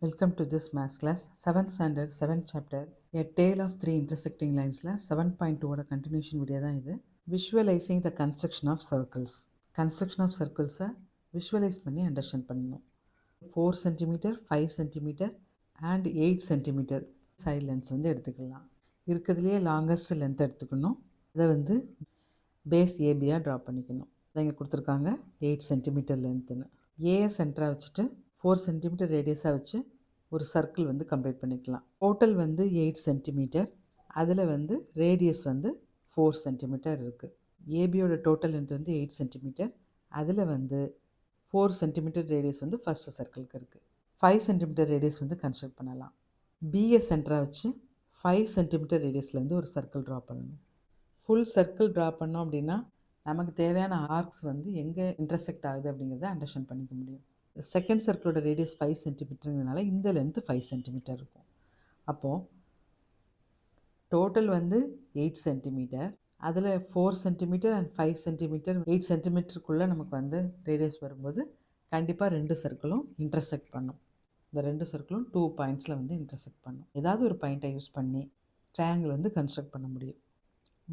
Welcome to this maths class, 7th standard, 7th chapter, A Tale of Three Intersecting Linesல 7.2 continuation video தான் இது. Visualizing the construction of circles. Construction of circles visualize பண்ணி understand பண்ணணும். 4 cm, 5 cm and 8 cm side lengths வந்து எடுத்துக்கலாம். இருக்கிறதுலையே longest length எடுத்துக்கணும். அதை வந்து பேஸ் ஏபியாக ட்ரா பண்ணிக்கணும். அதை இங்கே கொடுத்துருக்காங்க 8 சென்டிமீட்டர் லென்த்துன்னு. ஏஐ சென்டராக வச்சுட்டு 4 சென்டிமீட்டர் ரேடியஸாக வச்சு ஒரு சர்க்கிள் வந்து கம்ப்ளீட் பண்ணிக்கலாம். டோட்டல் வந்து 8 சென்டிமீட்டர், அதில் வந்து ரேடியஸ் வந்து 4 சென்டிமீட்டர் இருக்குது. ஏபியோட டோட்டல் லென்த் வந்து 8 சென்டிமீட்டர், அதில் வந்து 4 சென்டிமீட்டர் ரேடியஸ் வந்து ஃபஸ்ட்டு சர்க்கிளுக்கு இருக்குது. 5 சென்டிமீட்டர் ரேடியஸ் வந்து கன்ஸ்ட்ரக்ட் பண்ணலாம். பிஏ சென்டராக வச்சு 5 சென்டிமீட்டர் ரேடியஸில் வந்து ஒரு சர்க்கிள் ட்ரா பண்ணணும். ஃபுல் சர்க்கிள் ட்ரா பண்ணோம் அப்படின்னா நமக்கு தேவையான ஆர்க்ஸ் வந்து எங்கே இன்டர்செக்ட் ஆகுது அப்படிங்கிறத அண்டர்ஸ்டாண்ட் பண்ணிக்க முடியும். செகண்ட் சர்க்கிளோட ரேடியஸ் 5 சென்டிமீட்டருங்கிறதுனால இந்த லென்த்து 5 சென்டிமீட்டர் இருக்கும். அப்போது டோட்டல் வந்து 8 சென்டிமீட்டர், அதில் 4 சென்டிமீட்டர் அண்ட் 5 சென்டிமீட்டர் 8 சென்டிமீட்டருக்குள்ளே நமக்கு வந்து ரேடியஸ் வரும்போது கண்டிப்பாக 2 சர்க்கிளும் இன்டர்செக்ட் பண்ணும். இந்த 2 சர்க்கிளும் 2 பாயிண்ட்ஸில் வந்து இன்டர்செக்ட் பண்ணும். ஏதாவது ஒரு பாயிண்ட்டை யூஸ் பண்ணி ட்ரையாங்கிள் வந்து கன்ஸ்ட்ரக்ட் பண்ண முடியும்.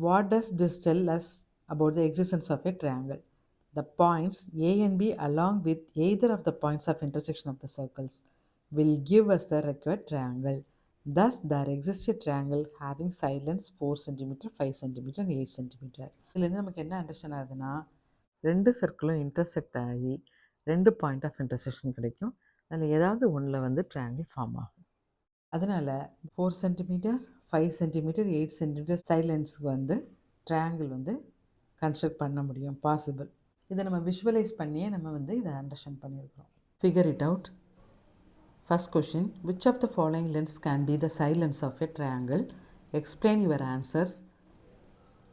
What does this tell us about the existence of a triangle? The points A and B along with either of the points of intersection of the circles will give us the required triangle. Thus, there exists a triangle having side lengths 4 cm, 5 cm and 8 cm. இதுலேருந்து நமக்கு என்ன understand ஆகுதுன்னா, 2 சர்க்கிளும் intersect ஆகி 2 point of intersection கிடைக்கும். அதில் ஏதாவது ஒன்றில் வந்து ட்ரையாங்கிள் ஃபார்ம் ஆகும். அதனால் 4 சென்டிமீட்டர், 5 சென்டிமீட்டர், 8 சென்டிமீட்டர் சைட் லென்ஸுக்கு வந்து ட்ரையாங்கிள் வந்து கன்ஸ்ட்ரக்ட் பண்ண முடியும், பாசிபிள். இதை நம்ம விஷுவலைஸ் பண்ணியே நம்ம வந்து இதை அண்டர்ஸ்டாண்ட் பண்ணியிருக்கிறோம். Figure it out. First question, which of the following lengths can be the side lengths of a triangle? Explain your answers.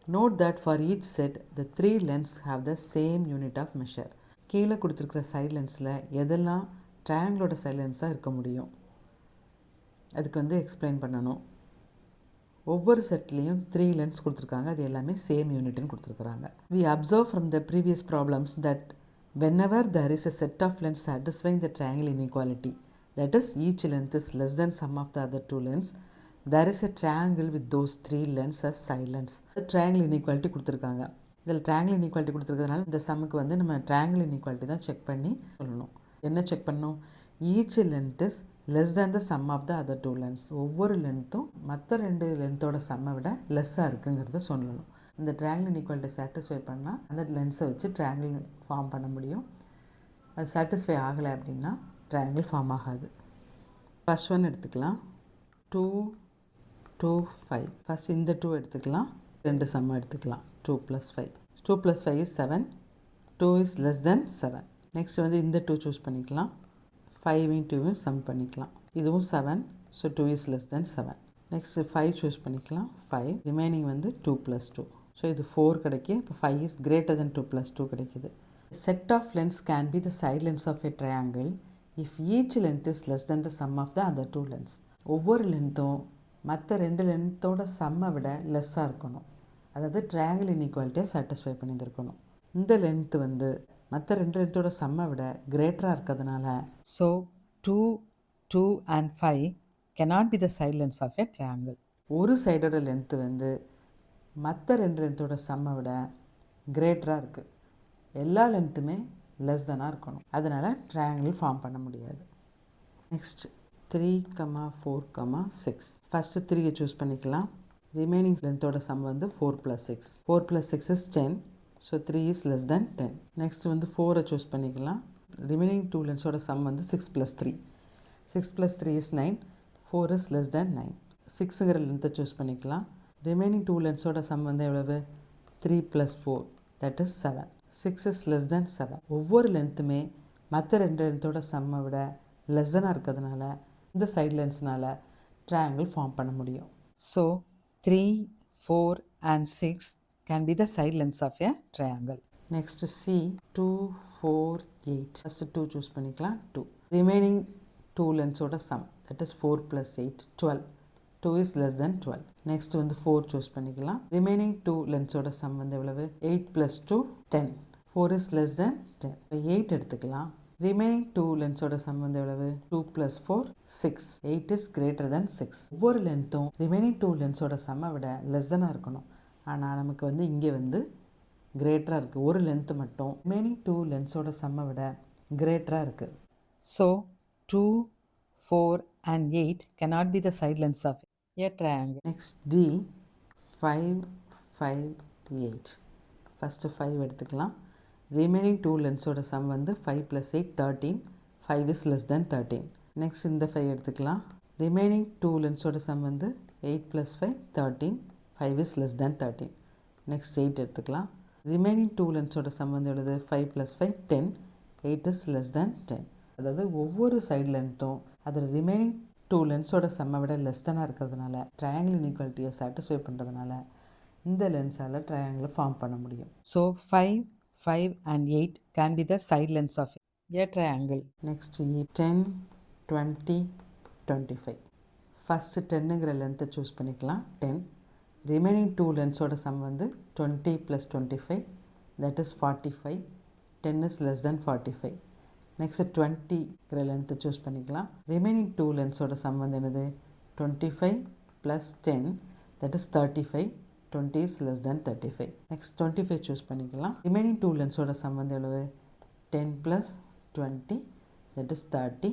Note that for each set the 3 lengths have the same unit of measure. கீழே கொடுத்துருக்கிற side லென்ஸில் எதெல்லாம் ட்ரையாங்கிளோட side லென்ஸாக இருக்க முடியும், அதுக்கு வந்து explain பண்ணணும். ஒவ்வொரு செட்லேயும் 3 lens கொடுத்துருக்காங்க, அது எல்லாமே சேம் யூனிட்னு கொடுத்துருக்குறாங்க. We observe from the previous problems that whenever there is a set of lengths satisfying the triangle inequality, that is each length is less than sum of the other 2 lengths, there is a triangle with those 3 lengths as side lengths. triangle inequality கொடுத்துருக்காங்க. இதில் triangle inequality கொடுத்துருக்கிறதுனால இந்த சம்முக்கு வந்து நம்ம triangle inequality தான் check பண்ணி சொல்லணும். என்ன check பண்ணணும்? each length is less than the sum of the other 2 lengths. ஒவ்வொரு லென்த்தும் மற்ற 2 லென்த்தோட சம்மை விட லெஸ்ஸாக இருக்குங்கிறத சொல்லணும். இந்த ட்ரையாங்கிள் இன்இக்வாலிட்டி சாட்டிஸ்ஃபை பண்ணால் அந்த லென்ஸை வச்சு ட்ரையாங்கிள் ஃபார்ம் பண்ண முடியும். அது சாட்டிஸ்ஃபை ஆகலை அப்படின்னா ட்ரையாங்கிள் ஃபார்ம் ஆகாது. ஃபர்ஸ்ட் ஒன் எடுத்துக்கலாம், 2, 2, 5. ஃபஸ்ட் இந்த 2 எடுத்துக்கலாம், 2 சம்மை எடுத்துக்கலாம். 2 + 5. 2 + 5 is 7. 2 is less than 7. Next வந்து இந்த 2 சூஸ் பண்ணிக்கலாம். 5 2 சம் பண்ணிக்கலாம். இதுவும் 7, so 2 is less than 7. Next 5 choose பண்ணிக்கலாம். 5 ரிமைனிங் வந்து 2 + 2, ஸோ இது 4 கிடைக்கும். இப்போ 5 is greater than 2 + 2 கிடைக்குது. Set of lengths can be the side lengths of a triangle if each length is less than the sum of the other 2 lengths. ஒவ்வொரு லென்த்தும் மற்ற 2 லென்த்தோட சம்மை விட லெஸ்ஸாக இருக்கணும். அதாவது ட்ரையாங்கிள் இன்இக்வாலிட்டியை சாட்டிஸ்ஃபை பண்ணியிருக்கணும். இந்த லென்த்து வந்து மற்ற 2 லென்த்தோட சம்மை விட கிரேட்டராக இருக்கிறதுனால so 2, 2 and 5 cannot be the side lengths of a triangle. ஒரு சைடோட லென்த்து வந்து மற்ற 2 லென்த்தோட சம்மை விட கிரேட்டராக இருக்குது. எல்லா லென்த்துமே லெஸ் தெனாக இருக்கணும். அதனால் ட்ரையாங்கிள் ஃபார்ம் பண்ண முடியாது. நெக்ஸ்ட் 3, 4, 6. ஃபஸ்ட்டு 3 சூஸ் பண்ணிக்கலாம். ரிமைனிங் லென்த்தோட சம் வந்து 4 + 6. 4 + 6 is 10. So 3 is less than 10. Next வந்து 4 சூஸ் பண்ணிக்கலாம். ரிமைனிங் 2 லென்ஸோட சம் வந்து 6 + 3. 6 + 3 is 9. 4 is less than 9. 6ங்கிற லென்த்தை சூஸ் பண்ணிக்கலாம். ரிமைனிங் 2 லென்ஸோட சம் வந்து எவ்வளவு? 3 + 4, that is 7. 6 is less than 7. ஒவ்வொரு லென்த்துமே மற்ற 2 லென்த்தோட சம்மை விட லெஸ்ஸனாக இருக்கிறதுனால இந்த சைட் லென்ஸ்னால் ட்ரையாங்கிள் ஃபார்ம் பண்ண முடியும். So 3, 4 and 6 can be the side lengths of a triangle. Next C, 2, 4, 8. First 2 choose பண்ணிக்கலாம். 2. Remaining 2 lengths ஓட sum, that is 4 + 8, 12. 2 is less than 12. Next வந்து 4 choose பண்ணிக்கலாம். Remaining 2 lengths ஓட sum வந்து எவ்வளவு? 8 + 2, 10. 4 is less than 10. 8 எடுத்துக்கலாம். ரிமைனிங் டூ லென்ஸோட sum வந்து எவ்வளவு? 2 + 4 6. 8 இஸ் கிரேட்டர் தென் 6. ஒவ்வொரு லென்த்தும் ரிமைனிங் டூ லென்ஸோட சம்மை விட லெஸ் தெனாக இருக்கணும். ஆனால் நமக்கு வந்து இங்கே வந்து கிரேட்டராக இருக்குது. ஒரு லென்த்து மட்டும் ரிமைனிங் டூ லென்ஸோட சம்மை விட கிரேட்டராக இருக்குது. So 2, 4 and 8 cannot be the side lengths of a triangle. Next D 5, 5, 8. First 5 எடுத்துக்கலாம். ரிமைனிங் டூ லென்ஸோட சம் வந்து 5 + 8 13. 5 is less than 13. நெக்ஸ்ட் இந்த 5 எடுத்துக்கலாம். ரிமைனிங் டூ லென்ஸோட சம் வந்து 8 + 5 13. 5 is less than 13. நெக்ஸ்ட் 8 எடுத்துக்கலாம். ரிமைனிங் டூ லென்ஸோட சம் வந்து எழுது 5 + 5 10. 8 is less than 10. அதாவது ஒவ்வொரு சைடு லென்த்தும் அதில் ரிமைனிங் டூ லென்ஸோட சம்மை விட லெஸ் தெனாக இருக்கிறதுனால ட்ரையாங்கிள் இன்இக்வாலிட்டியை சாட்டிஸ்ஃபை பண்ணுறதுனால இந்த லென்ஸால் ட்ரையாங்கிளை ஃபார்ம் பண்ண முடியும். So 5, 5 and 8 can be the side lengths of a triangle. Next 10, 20, 25. First 10ங்கிற லென்த்தை சூஸ் பண்ணிக்கலாம். 10. ரிமைனிங் டூ லென்ஸோட சம் வந்து 20 + 25, that is 45. 10 is less than 45. Next 20ங்கிற லென்த்தை சூஸ் பண்ணிக்கலாம். ரிமைனிங் டூ லென்ஸோட சம் வந்து என்னது? 25 + 10, that is 35. 20 is less than 35. Next 25 choose பண்ணிக்கலாம். ரிமைனிங் டூ லென்ஸோட சம் வந்து எவ்வளவு? 10 + 20, that is 30.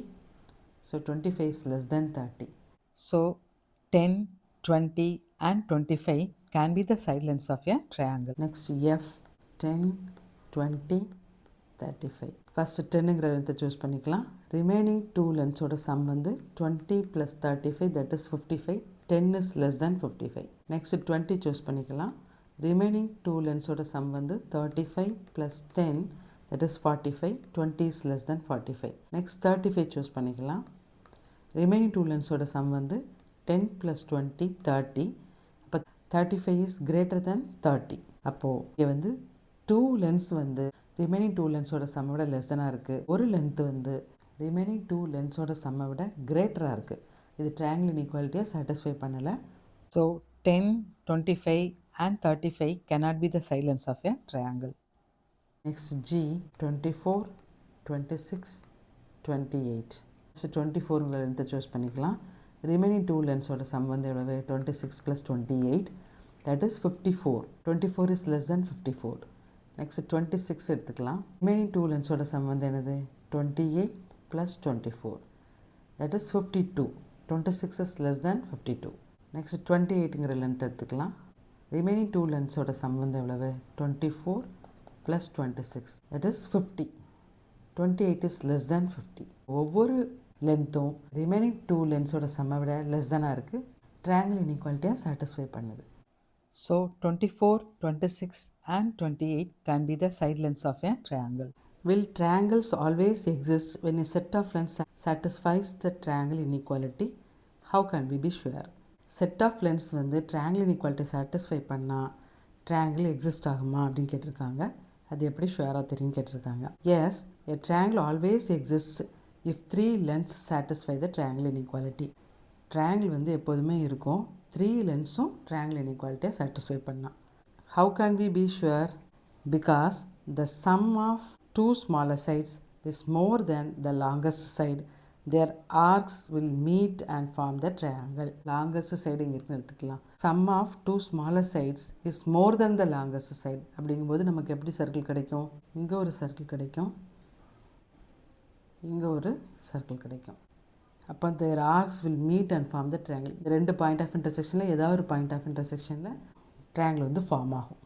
So 25 is less than 30. So 10, 20 and 25 can be the side lengths of a triangle. Next F 10, 20, 35. First 10ங்கிற லென்த்தை choose பண்ணிக்கலாம். Remaining two லென்ஸோட sum வந்து 20 + 35, that is 55. 10 is less than 55. Next 20 choose பண்ணிக்கலாம். Remaining two லென்ஸோட sum வந்து 35 + 10, that is 45. 20 is less than 45. Next 35 choose பண்ணிக்கலாம். Remaining two லென்ஸோட sum வந்து 10 + 20, 30. அப்போ 35 is greater than 30. அப்போது இங்கே வந்து டூ லென்ஸ் வந்து ரிமைனிங் டூ லென்ஸோட சம்மை விட லெஸ் தெனாக இருக்குது. ஒரு லென்த்து வந்து ரிமைனிங் டூ லென்ஸோட சம்மை விட கிரேட்டராக இருக்குது. இது ட்ரையாங்கிள் இன்இக்வாலிட்டியை சாட்டிஸ்ஃபை பண்ணலை. So 10, 25 and 35 cannot be the side lengths of a triangle. Next G 24, 26, 28. Next 24ங்கிற லென்த்தை சூஸ் பண்ணிக்கலாம். ரிமைனிங் டூ லென்ஸோட சம் வந்து எவ்வளவு? 26 + 28, that is 54. 24 is less than 54. Next 26 எடுத்துக்கலாம். ரிமைனிங் டூ லென்ஸோட சம் வந்து என்னது? 28 + 24, that is 52. 26 is less than 52. Next 28ங்கிற லென்த் எடுத்துக்கலாம். ரிமைனிங் டூ லென்ஸோட சம் வந்து எவ்வளவு? 24 + 26, that is 50. 28 is less than 50. ஒவ்வொரு லென்த்தும் ரிமைனிங் டூ லென்ஸோட சம்மை விட லெஸ் தெனாக இருக்குது. ட்ரையாங்கிள் இன்இக்வாலிட்டியை சாட்டிஸ்ஃபை பண்ணுது. So 24, 26 and 28 can be the side lengths of a triangle. Will triangles always exist when a set of lengths satisfies the triangle inequality? How can we be sure? Set of lengths வந்து triangle inequality satisfy பண்ணால் triangle exist ஆகுமா அப்படின்னு கேட்டிருக்காங்க. அது எப்படி ஷுவராக தெரியும் கேட்டிருக்காங்க. Yes, a triangle always exists if three lengths satisfy the triangle inequality. triangle வந்து எப்போதுமே இருக்கும். 3 லென்ஸும் triangle inequality satisfy பண்ணால். How can we be sure? Because the sum of two smaller sides is more than the longest side. Their arcs will meet and form the triangle. Longest side இங்கே இருக்குன்னு எடுத்துக்கலாம். Sum of two smaller sides is more than the longest side. அப்படிங்கும்போது நமக்கு எப்படி circle கிடைக்கும்? இங்கே ஒரு circle கிடைக்கும், இங்கே ஒரு சர்க்கிள் கிடைக்கும். அப்போ their arcs will meet and form the triangle. இந்த ரெண்டு பாயிண்ட் ஆஃப் இன்டர்செக்ஷனில் ஏதாவது ஒரு பாயிண்ட் ஆஃப் இன்டர்செக்ஷனில் triangle வந்து ஃபார்ம் ஆகும்.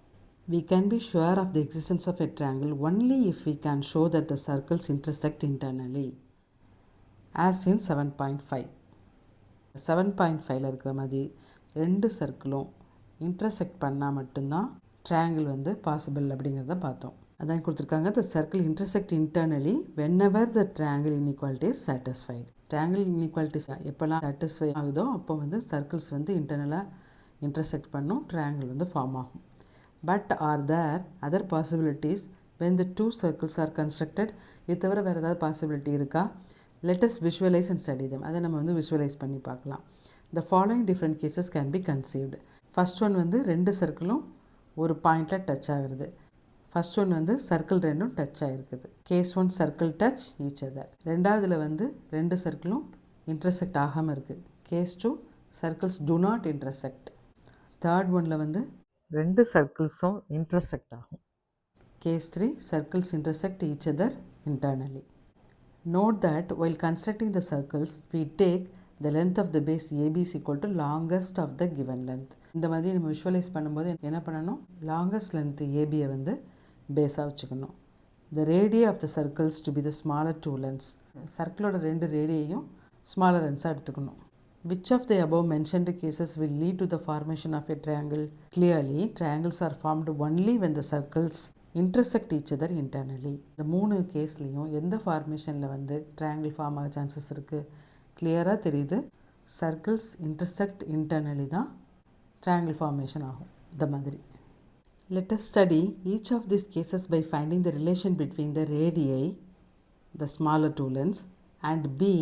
We can be sure of the existence of a triangle only if we can show that the circles intersect internally, as in 7.5. 7.5ல இருக்கிற மாதிரி ரெண்டு சர்க்கிளும் இன்டர்செக்ட் பண்ணால் மட்டும்தான் ட்ரையாங்கிள் வந்து பாசிபிள் அப்படிங்கிறத பார்த்தோம். அதான் கொடுத்துருக்காங்க. the circle intersect internally whenever the triangle inequality is satisfied. triangle inequality எப்போல்லாம் சாட்டிஸ்ஃபை ஆகுதோ அப்போ வந்து சர்க்கிள்ஸ் வந்து இன்டர்னலாக இன்டர்செக்ட் பண்ணும், ட்ரையாங்கிள் வந்து ஃபார்ம் ஆகும். But are there other possibilities when the two circles are constructed? இது தவிர வேறு ஏதாவது பாசிபிலிட்டி இருக்கா? let us visualize and study them. அதை நம்ம வந்து விஷுவலைஸ் பண்ணி பார்க்கலாம். the following different cases can be conceived. First one வந்து ரெண்டு சர்க்கிளும் ஒரு பாயிண்டில் டச் ஆகுறது. ஃபர்ஸ்ட் ஒன் வந்து சர்க்கிள் ரெண்டும் டச் ஆகிருக்குது. Case 1 circle touch each other. ரெண்டாவதுல வந்து ரெண்டு சர்க்கிளும் இன்டர்செக்ட் ஆகாமல் இருக்குது. Case 2 circles do not intersect. Third ஒனில் வந்து ரெண்டு சர்க்கிள்ஸும் இன்டர்செக்ட் ஆகும். Case 3 circles intersect each other internally. Note that while constructing the circles, we take the length of the base AB is equal to longest of the given length. இந்த மாதிரி நம்ம visualise பண்ணும்போது என்ன பண்ணணும், லாங்கஸ்ட் லென்த் ஏபியை வந்து பேஸாக வச்சுக்கணும். The radii of the circles to be the smaller two lengths. சர்க்கிளோட ரெண்டு ரேடியையும் ஸ்மாலர் லென்ஸாக எடுத்துக்கணும். Which of the above mentioned cases will lead to the formation of a triangle? Clearly, triangles are formed only when the circles intersect each other internally. இந்த மூணு கேஸ்லேயும் எந்த ஃபார்மேஷனில் வந்து triangle form ஆக chances இருக்குது? கிளியராக தெரியுது. சர்க்கிள்ஸ் இன்டர்செக்ட் இன்டர்னலி தான் triangle formation ஆகும். இந்த மாதிரி let us study each of these cases by finding the relation between the radii, the smaller two lengths, and B,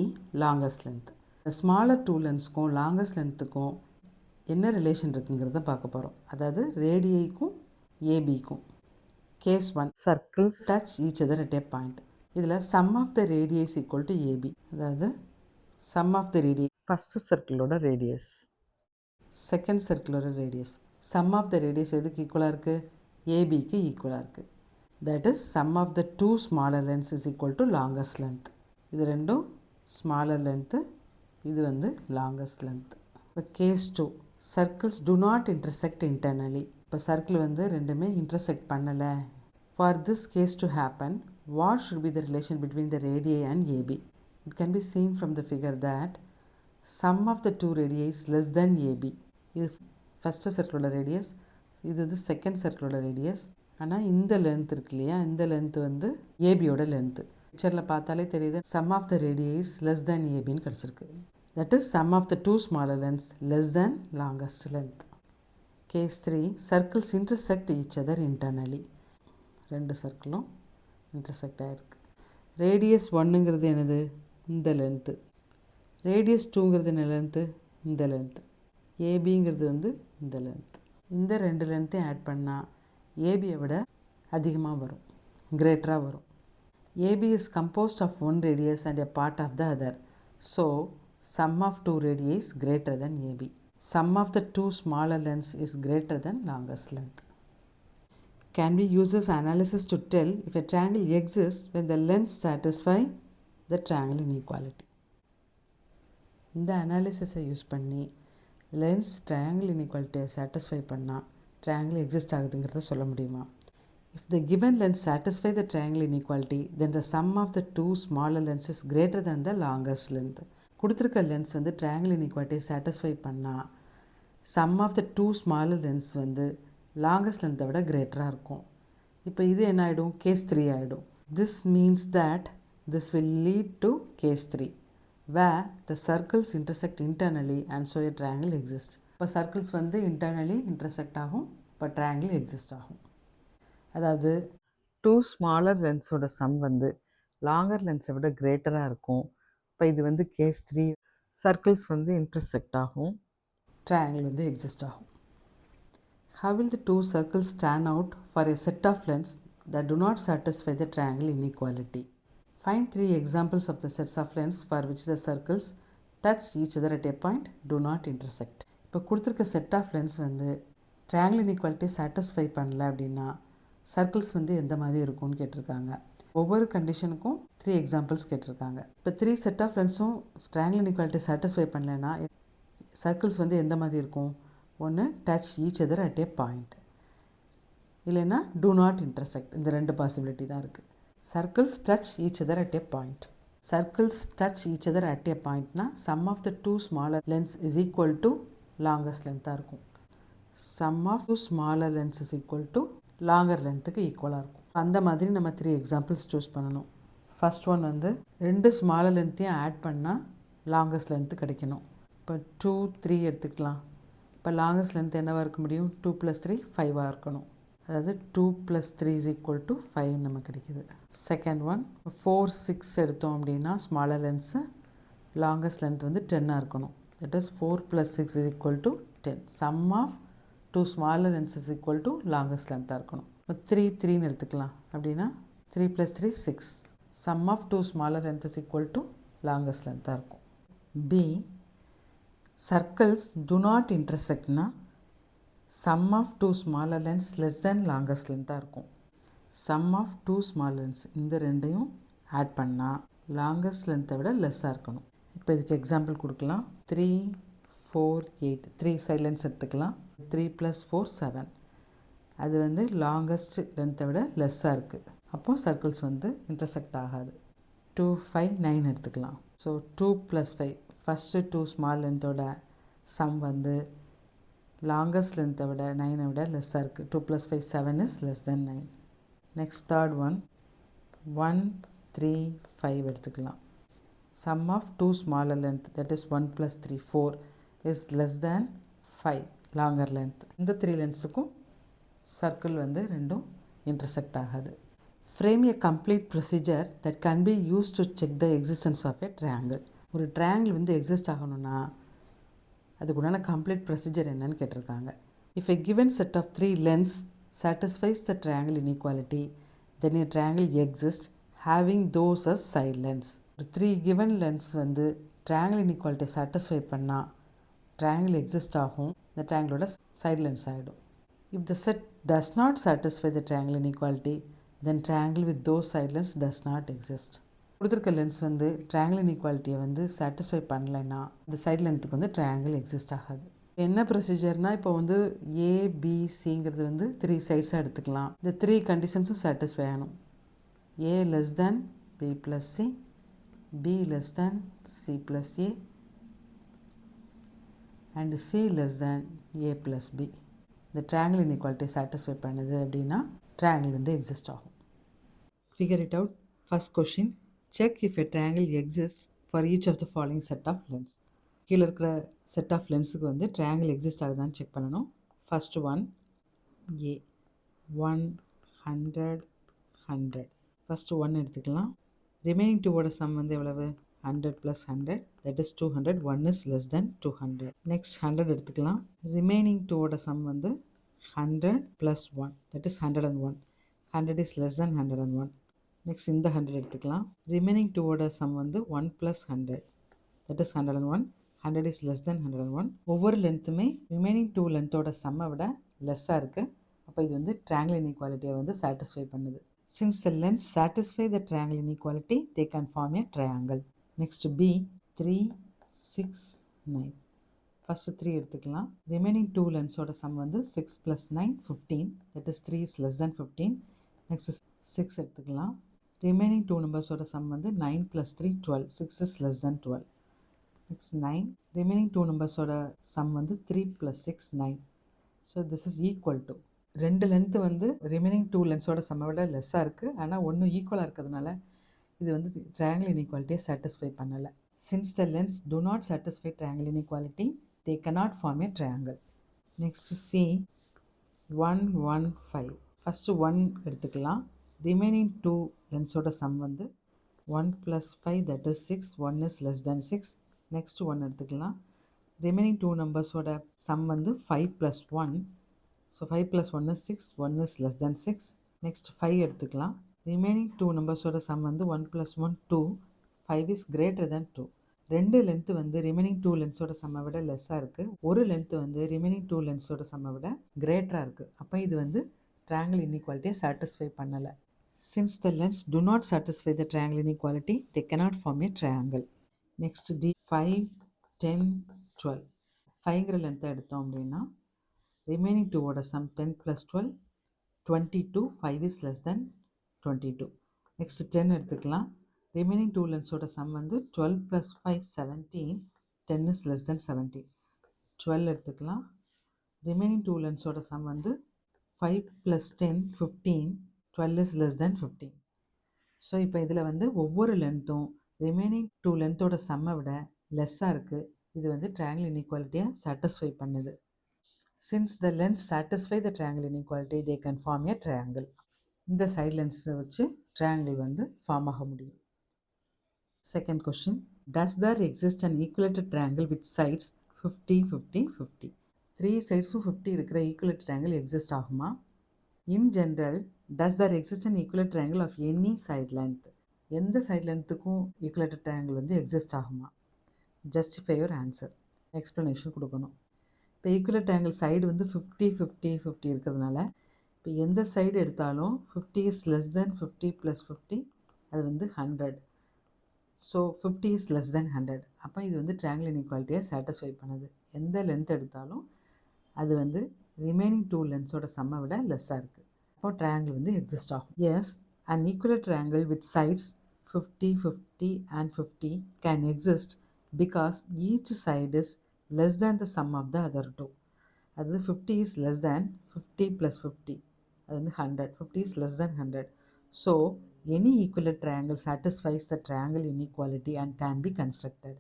longest length. the smaller two lengthsக்கும் longest லென்த்துக்கும் என்ன relation இருக்குங்கிறத பார்க்க போகிறோம். அதாவது ரேடியைக்கும் ஏபிக்கும். Case 1 circles touch each other at a point. இதில் sum of the radius equal to AB. அதாவது sum of the radius first சர்க்கிளோட ரேடியஸ், செகண்ட் சர்க்கிளோட radius. Sum of the radius எதுக்கு ஈக்குவலாக இருக்குது? ஏபிக்கு ஈக்குவலாக இருக்குது. That is sum of the two smaller length is equal to longest length. இது ரெண்டும் ஸ்மாலர் லென்த்து, இது வந்து லாங்கஸ்ட் லென்த். இப்போ case 2 circles do not intersect internally. இப்போ சர்க்கிள் வந்து ரெண்டுமே இன்டர்செக்ட் பண்ணலை. For this case to happen, what should be the relation between the radii and AB? It can be seen from the figure that sum of the two radius less than AB. இது first சர்க்கிளோட radius, இது வந்து second சர்க்கிளோட radius. ஆனால் இந்த length இருக்கு இல்லையா, இந்த லென்த் வந்து ஏபியோட லென்த்து. பிக்சரில் பார்த்தாலே தெரியுது sum of the radius less than ஏபின்னு கிடச்சிருக்கு. That is sum of the two smaller lengths less than longest length. Case 3 circles intersect each other internally. ரெண்டு சர்க்கிளும் இன்டர்செக்ட் ஆகிருக்கு. ரேடியஸ் 1ங்கிறது என்னது? இந்த லென்த்து. ரேடியஸ் 2ங்கிறது என்ன லென்த்து? இந்த லென்த்து. ஏபிங்கிறது வந்து இந்த லென்த். இந்த ரெண்டு லென்த்தையும் ஆட் பண்ணால் ஏபியை விட அதிகமாக வரும், கிரேட்டராக வரும். AB is composed of one radius and a part of the other. So sum of two radii is greater than AB. Sum of the two smaller lengths is greater than longest length. Can we use this analysis to tell if a triangle exists when the lengths satisfy the triangle inequality? இந்த அனாலிசிஸை use பண்ணி lens triangle இன்இக்வாலிட்டியை satisfy பண்ணால் triangle exist ஆகுதுங்கிறத சொல்ல முடியுமா? If the given lengths satisfy the triangle inequality, then the sum of the two smaller lengths is greater than the longest length. கொடுத்துருக்க lengths வந்து triangle இன்இக்வாலிட்டியை satisfy பண்ணால் sum of the two smaller lengths வந்து longest லென்த்தை விட கிரேட்டராக இருக்கும். இப்போ இது என்ன ஆகிடும்? கேஸ் 3 ஆகிடும். This means that this will lead to case 3 where the circles intersect internally and so a triangle exist. இப்போ சர்க்கிள்ஸ் வந்து இன்டர்னலி இன்டர்செக்ட் ஆகும், இப்போ ட்ரையாங்கிள் எக்ஸிஸ்ட் ஆகும். அதாவது டூ ஸ்மாலர் லென்ஸோட சம் வந்து லாங்கர் லென்ஸை விட கிரேட்டராக இருக்கும். இப்போ இது வந்து கேஸ் 3, சர்க்கிள்ஸ் வந்து இன்டர்செக்ட் ஆகும், ட்ரையாங்கிள் வந்து எக்ஸிஸ்ட் ஆகும். How will the two circles stand out for a set of lengths that do not satisfy the triangle inequality? Find 3 examples of the sets of lengths for which the circles touch each other at a point, do not intersect. இப்போ கொடுத்துருக்க set of lens வந்து triangle inequality satisfy பண்ணல அப்படின்னா circles வந்து எந்த மாதிரி இருக்கும்னு கேட்டிருக்காங்க. ஒவ்வொரு கண்டிஷனுக்கும் 3 எக்ஸாம்பிள்ஸ் கேட்டிருக்காங்க. இப்போ 3 செட் ஆஃப் லென்ஸும் ட்ரையாங்கிள் இன்இக்வாலிட்டி சாட்டிஸ்ஃபை பண்ணலைன்னா சர்க்கிள்ஸ் வந்து எந்த மாதிரி இருக்கும்? ஒன்று touch each other at a point, இல்லைன்னா டூ நாட் இன்டர்செக்ட். இந்த ரெண்டு பாசிபிலிட்டி தான் இருக்குது. Circles touch each other at a point. Circles touch each other at a பாயிண்ட்னா sum of the two smaller lengths is equal to longest லென்த்தாக இருக்கும். Sum of two smaller lengths is equal to longer லென்த்துக்கு ஈக்குவலாக இருக்கும். அந்த மாதிரி நம்ம 3 examples choose பண்ணணும். ஃபஸ்ட் ஒன் வந்து ரெண்டு ஸ்மாலர் லென்த்தையும் ஆட் பண்ணால் லாங்கஸ்ட் லென்த்து கிடைக்கணும். இப்போ 2, 3 எடுத்துக்கலாம். இப்போ லாங்கஸ்ட் லென்த் என்னவாக இருக்க முடியும்? 2 + 3 5ஆக இருக்கணும். அதாவது 2 + 3 = 5 நமக்கு கிடைக்கிது. செகண்ட் ஒன் 4, 6 எடுத்தோம் அப்படின்னா ஸ்மாலர் லென்ஸு லாங்கஸ்ட் லென்த் வந்து 10ஆக இருக்கணும். That is 4 + 6 = 10. Sum of two smaller lengths is equal to longest லென்த்தாக இருக்கணும். இப்போ 3 3ன்னு எடுத்துக்கலாம். அப்படின்னா 3 + 3 6. Sum of two smaller length is equal to longest லென்த்தாக இருக்கும். பி சர்க்கிள்ஸ் டு நாட் இன்டர்செக்ட்னா sum of two smaller lengths less than longest லென்த்தாக இருக்கும். Sum of two small lengths இந்த ரெண்டையும் ஆட் பண்ணால் லாங்கஸ்ட் லென்த்தை விட லெஸ்ஸாக இருக்கணும். இப்போ இதுக்கு எக்ஸாம்பிள் கொடுக்கலாம். 3 4 8 3 சைட் லென்ஸ் எடுத்துக்கலாம். 3 + 4 7. அது வந்து லாங்கஸ்ட் லென்த்தை விட லெஸ்ஸாக இருக்குது. அப்போது சர்க்கிள்ஸ் வந்து இன்டர்செக்ட் ஆகாது. 2 5 9 எடுத்துக்கலாம். ஸோ 2 + 5 ஃபஸ்ட்டு டூ ஸ்மால் லென்த்தோட சம் வந்து லாங்கஸ்ட் லென்த்தை விட 9 விட லெஸ்ஸாக இருக்குது. 2 + 5 7 is less than 9. Next third one 1 3 5 எடுத்துக்கலாம். Sum of two smaller length that is 1 + 3 4 is less than 5 longer length. இந்த 3 லென்ஸுக்கும் சர்க்கிள் வந்து ரெண்டும் இன்டர்செக்ட் ஆகாது. Frame a complete procedure that can be use to check the existence of a triangle. ஒரு triangle வந்து exist ஆகணும்னா அதுக்குண்டான complete procedure என்னன்னு கேட்டிருக்காங்க. If a given set of 3 lens satisfies the triangle inequality, then a triangle exists having those as side lengths. ஒரு 3 given lengths வந்து triangle inequality satisfy பண்ணால் triangle exist ஆகும். இந்த triangleோட side lengths ஆகிடும். If the set does not satisfy the triangle inequality, then triangle with those side lengths does not exist. கொடுத்துருக்க lengths வந்து triangle inequality வந்து satisfy பண்ணலைன்னா இந்த சைட் லென்த்துக்கு வந்து triangle exist ஆகாது. என்ன ப்ரொசீஜர்னால் இப்போ வந்து ஏபிசிங்கிறது வந்து 3 சைட்ஸாக எடுத்துக்கலாம். இந்த 3 கண்டிஷன்ஸும் சாட்டிஸ்ஃபை ஆகணும். A less than B + C, B less than C + A and C less than A + B. இந்த ட்ரையாங்கிள் இன்இக்வாலிட்டி சாட்டிஸ்ஃபை பண்ணுது அப்படின்னா ட்ரையாங்கிள் வந்து எக்ஸிஸ்ட் ஆகும். Figure it out. First question, check if a triangle exist for each of the following set of lengths. கீழே இருக்கிற set of லென்ஸுக்கு வந்து triangle exist ஆகுதான்னு செக் பண்ணணும். First one A 1 100 100. ஃபஸ்ட்டு 1 எடுத்துக்கலாம். ரிமைனிங் டூவோட சம் வந்து எவ்வளவு? 100 + 100 that is 200. 1 is less then 200. Next 100 எடுத்துக்கலாம். ரிமைனிங் டூவோட சம் வந்து 100 + 1 that is 101. 100 is less then 101. Next இந்த 100 எடுத்துக்கலாம். ரிமைனிங் டூவோட சம் வந்து 1 + 100 தட் இஸ் 101. 100 இஸ் லெஸ் தென் 101. ஒவ்வொரு லென்த்துமே ரிமைனிங் டூ லென்த்தோட சம்மை விட லெஸ்ஸாக இருக்குது. அப்போ இது வந்து ட்ரையாங்கிள் இன்இக்வாலிட்டியை வந்து சாட்டிஸ்ஃபை பண்ணுது. Since the lengths satisfy the triangle inequality they can form a triangle. Next B 3 6 9. First 3 எடுத்துக்கலாம். ரிமைனிங் டூ லென்ஸோட சம் வந்து 6 + 9 15 that is 3 is less then 15. Next 6 எடுத்துக்கலாம். ரிமைனிங் டூ நம்பர்ஸோட சம் வந்து 9 + 3 12. 6 is less than 12. Next 9. Remaining two நம்பர்ஸோட sum வந்து 3 + 6 9. So this is equal to, ரெண்டு length வந்து ரிமைனிங் டூ லென்ஸோட சம்மை விட லெஸ்ஸாக இருக்குது. ஆனால் ஒன்று ஈக்குவலாக இருக்கிறதுனால இது வந்து ட்ரையாங்கிள் இன்இக்வாலிட்டியை சாட்டிஸ்ஃபை பண்ணலை. Since the lengths do not satisfy triangle inequality, they cannot form a triangle. Next C 1 1 5. First 1 எடுத்துக்கலாம். ரிமைனிங் டூ லென்ஸோட சம் வந்து 1 + 5 that is 6. 1 is less then 6. Next 1 எடுத்துக்கலாம். ரிமைனிங் டூ நம்பர்ஸோட சம் வந்து 5 + 1. So 5 + 1 is 6. 1 is less then 6. Next 5 எடுத்துக்கலாம். Remaining two நம்பர்ஸோட sum வந்து 1 + 1 2. 5 is greater than 2. ரெண்டு லென்த்து வந்து ரிமைனிங் டூ லென்ஸோட சம்மை விட லெஸ்ஸாக இருக்குது. ஒரு லென்த்து வந்து ரிமைனிங் டூ லென்ஸோட சம்மை விட கிரேட்டராக இருக்குது. அப்போ இது வந்து ட்ரையாங்கிள் இன்இக்வாலிட்டியை சாட்டிஸ்ஃபை பண்ணலை. Since the lengths do not satisfy the triangle inequality, they cannot form a triangle. Next D 5 10 12. 5ங்கிற லென்த்தை எடுத்தோம் அப்படின்னா ரிமைனிங் டூவோட sum 10 + 12 22. 5 is less than 22. Next 10 எடுத்துக்கலாம். ரிமைனிங் டூ லென்ஸோட சம் வந்து 12 + 5 17. 10 இஸ் லெஸ் தென் 17. 12 எடுத்துக்கலாம். ரிமைனிங் டூ லென்ஸோட சம் வந்து 5 + 10 15. 12 இஸ் லெஸ் தென் 15. ஸோ இப்போ இதில் வந்து ஒவ்வொரு லென்த்தும் ரிமைனிங் டூ லென்த்தோட சம்மை விட லெஸ்ஸாக இருக்குது. இது வந்து ட்ரையாங்கிள் இன்இக்வாலிட்டியை சாட்டிஸ்ஃபை பண்ணுது. Since the lengths satisfy the triangle inequality they can form a triangle. இந்த சைட் லென்ஸை வச்சு ட்ரையாங்கிள் வந்து ஃபார்ம் ஆக முடியும். Second question, does there exist an equilateral triangle with sides 50 50 50. 3 சைட்ஸும் 50 இருக்கிற ஈக்குவலேட்டட் ட்ரையாங்கிள் எக்ஸிஸ்ட் ஆகுமா? In general does there exist an equilateral triangle of any side length? எந்த சைட் லென்த்துக்கும் ஈக்குவலேட்டட் ட்ரையாங்கிள் வந்து எக்ஸிஸ்ட் ஆகுமா? Justify your answer. எக்ஸ்ப்ளனேஷன் கொடுக்கணும். இப்போ ஈக்குவலேட் triangle side வந்து 50 50 50 இருக்கிறதுனால இப்போ எந்த சைடு எடுத்தாலும் 50 இஸ் லெஸ் தென் 50 + 50 அது வந்து 100. ஸோ 50 இஸ் லெஸ் தென் 100. அப்போ இது வந்து ட்ரையாங்கிள் இன்இக்வாலிட்டியை சாட்டிஸ்ஃபை பண்ணுது. எந்த லென்த் எடுத்தாலும் அது வந்து ரிமைனிங் 2 லென்ஸோட சம்மை விட லெஸ்ஸாக இருக்குது. அப்போ ட்ரையாங்கிள் வந்து எக்ஸிஸ்ட் ஆகும். Yes, an equilateral triangle with sides 50 50 and 50 can exist because each side is less than the sum of the other two. அதாவது 50 is less than 50 + 50 அது வந்து 100. 50 is less than 100. So any equivalent triangle satisfies the triangle inequality and can be constructed.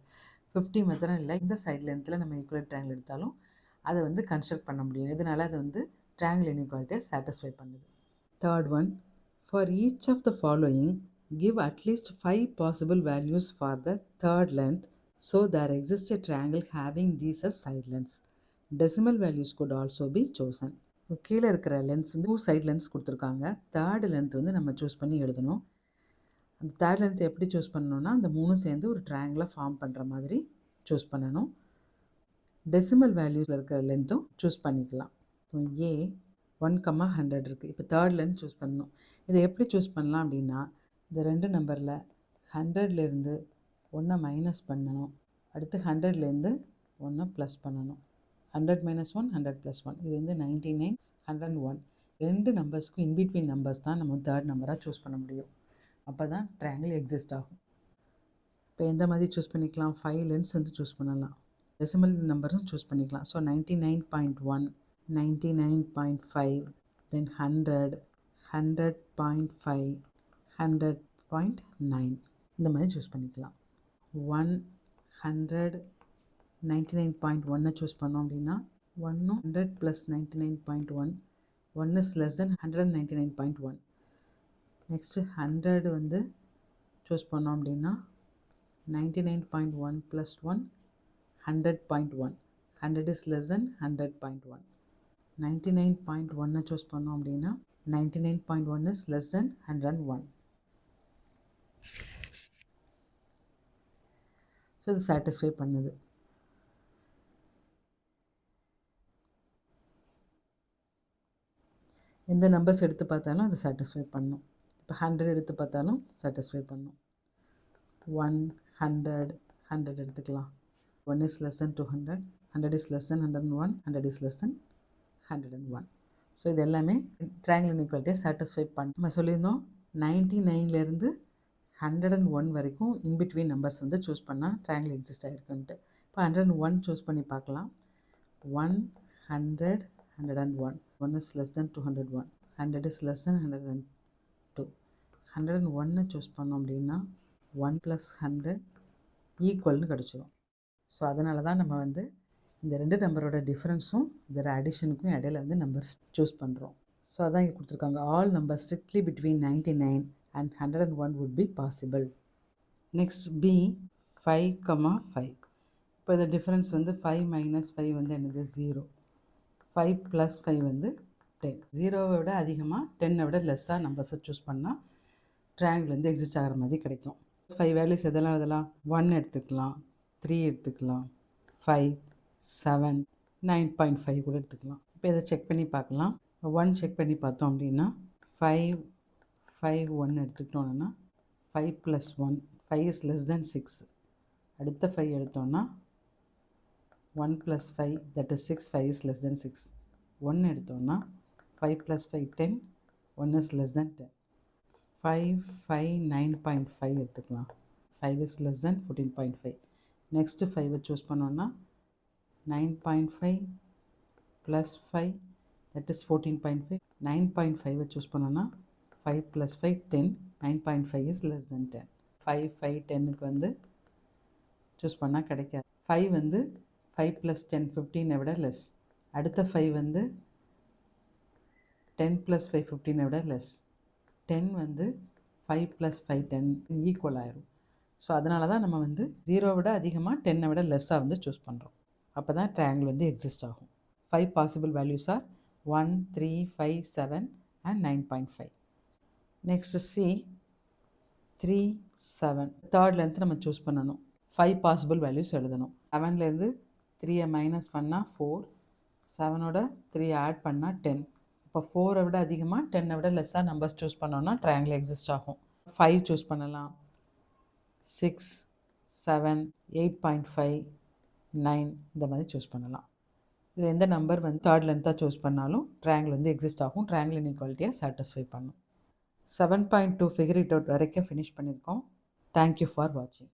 50 மாத்திரம் இல்லை, இந்த side லென்த்தில் நம்ம ஈக்குவலேட் triangle எடுத்தாலும் அதை வந்து கன்ஸ்ட்ரக்ட் பண்ண முடியும். இதனால் அது வந்து ட்ரையாங்கிள் இன்இக்வாலிட்டியை சாட்டிஸ்ஃபை பண்ணுது. Third one, for each of the following give at least 5 possible values for the third length. So there exists a triangle having these as side lengths. Decimal values could also be chosen. கீழே இருக்கிற lens வந்து 2 side lens கொடுத்துருக்காங்க. Third length வந்து நம்ம choose பண்ணி எழுதணும். அந்த third length எப்படி சூஸ் பண்ணணும்னா அந்த 3 சேர்ந்து ஒரு ட்ரையாங்கிளை ஃபார்ம் பண்ணுற மாதிரி சூஸ் பண்ணணும். டெசிமல் வேல்யூஸில் இருக்கிற லென்த்தும் சூஸ் பண்ணிக்கலாம். ஏ 1,100 இருக்குது. இப்போ தேர்ட் லென்த் சூஸ் பண்ணணும். இதை எப்படி சூஸ் பண்ணலாம் அப்படின்னா இந்த 2 நம்பரில் 100லேருந்து 1 மைனஸ் பண்ணணும். அடுத்து 100லேருந்து 1 ப்ளஸ் பண்ணணும். 100 - 1 100 + 1 இது வந்து 99 101. 2 நம்பர்ஸ்க்கும் இன்பிட்வீன் நம்பர்ஸ் தான் நம்ம தேர்ட் நம்பராக சூஸ் பண்ண முடியும். அப்போ தான் ட்ரையாங்கிள் எக்ஸிஸ்ட் ஆகும். இப்போ எந்த மாதிரி சூஸ் பண்ணிக்கலாம்? 5 லென்ஸ் வந்து சூஸ் பண்ணலாம். டெசிமல் நம்பரும் சூஸ் பண்ணிக்கலாம். ஸோ 99.1 99.5 தென் 100 100.5 100.9 இந்த மாதிரி சூஸ் பண்ணிக்கலாம். 100 99.1 சூஸ் பண்ணோம் அப்படின்னா 100 + 99.1 1 is less than 199.1. நெக்ஸ்ட்டு 100 வந்து சூஸ் பண்ணோம் அப்படின்னா 99.1 + 1 100.1 100 is less than 100.1. 99.1 சூஸ் பண்ணோம் அப்படின்னா 99.1 is less than 101. ஸோ இது சாட்டிஸ்ஃபை பண்ணுது. எந்த நம்பர்ஸ் எடுத்து பார்த்தாலும் அது சாட்டிஸ்ஃபை பண்ணும். இப்போ 100 எடுத்து பார்த்தாலும் சாட்டிஸ்ஃபை பண்ணும். 100 100 எடுத்துக்கலாம். 1 is less than 200 100 is less than 101 100 is less than 101. So இது எல்லாமே ட்ரையாங்கிள் இன்இக்வாலிட்டியை சாட்டிஸ்ஃபை பண்ண நம்ம சொல்லியிருந்தோம். 99லேருந்து 101 வரைக்கும் இன்பிட்வீன் நம்பர்ஸ் வந்து சூஸ் பண்ணால் ட்ரையாங்கிள் எக்ஸிஸ்ட் ஆகிருக்குன்ட்டு. இப்போ 101 சூஸ் பண்ணி பார்க்கலாம். 100 101 1 is less than 201 100 is less than 102. 101 choose பண்ணோம் அப்படின்னா 1 + 100 ஈக்குவல்னு கிடச்சிரும். ஸோ அதனால தான் நம்ம வந்து இந்த 2 நம்பரோட டிஃப்ரென்ஸும் இதோட அடிஷனுக்கும் இடையில வந்து நம்பர்ஸ் சூஸ் பண்ணுறோம். ஸோ அதான் இங்கே கொடுத்துருக்காங்க. All numbers strictly between 99 and 101 would be possible. Next B 5,5. இப்போ இந்த டிஃப்ரென்ஸ் வந்து 5 - 5 வந்து என்னது 0. 5 + 5 வந்து 10. 0வை விட அதிகமாக 10ஐ விட லெஸ்ஸாக நம்பர்ஸை சூஸ் பண்ணால் ட்ரையாங்கிள் வந்து எக்ஸிஸ்ட் ஆகிற மாதிரி கிடைக்கும். 5 வேல்யூஸ் எதெல்லாம் இதெல்லாம் 1 எடுத்துக்கலாம், 3 எடுத்துக்கலாம், 5 7 9.5 கூட எடுத்துக்கலாம். இப்போ இதை செக் பண்ணி பார்க்கலாம். 1 செக் பண்ணி பார்த்தோம் அப்படின்னா 5 5 1 எடுத்துக்கிட்டோன்னா 5 + 1 5 is less than 6. அடுத்த 5 எடுத்தோன்னா 1 + 5 that is 6 5 is less than 6. 1 எடுத்தோன்னா 5 + 5 10 1 is less than 10. 5 5 9.5 எடுத்துக்கலாம். 5 is less than 14.5. Next 5 choose பண்ணோன்னா 9.5 + 5 that is 14.5. 9.5 சூஸ் பண்ணோன்னா 5 + 5 10 9.5 is less than 10. 5 5 10க்கு வந்து சூஸ் பண்ணால் கிடைக்காது. 5 வந்து 5 + 10 15ஐ விட லெஸ். அடுத்த 5 வந்து 10 + 5 15ஐ விட லெஸ். 10 வந்து 5 + 5 10 ஈக்குவல் ஆயிரும். ஸோ அதனால தான் நம்ம வந்து 0 விட அதிகமாக 10ஐ விட லெஸ்ஸாக வந்து சூஸ் பண்ணுறோம். அப்போ தான் ட்ரையாங்கிள் வந்து எக்ஸிஸ்ட் ஆகும். 5 possible values are 1 3 5 7 and 9.5. Next C 3 7. தேர்ட்லேருந்து நம்ம சூஸ் பண்ணணும். 5 பாசிபிள் வேல்யூஸ் எழுதணும். 7லேருந்து 3 மைனஸ் பண்ணால் 4, 7ஓட 3 ஆட் பண்ணால் 10. இப்போ 4 விட அதிகமாக 10 விட லெஸ்ஸாக நம்பர்ஸ் சூஸ் பண்ணோன்னா ட்ரையாங்கிள் எக்ஸிஸ்ட் ஆகும். 5 சூஸ் பண்ணலாம், 6, 7, 8.5, 9 இந்த மாதிரி சூஸ் பண்ணலாம். இதில் எந்த நம்பர் வந்து தேர்ட்லேருந்து தான் சூஸ் பண்ணாலும் ட்ரையாங்கிள் வந்து எக்ஸிஸ்ட் ஆகும். ட்ரையாங்கிள் இன்இக்வாலிட்டியை சாட்டிஸ்ஃபை பண்ணும். 7.2 ஃபிகர் இட் அவுட் வரைக்கும் ஃபினிஷ் பண்ணியிருக்கோம். தேங்க்யூ ஃபார் வாட்சிங்.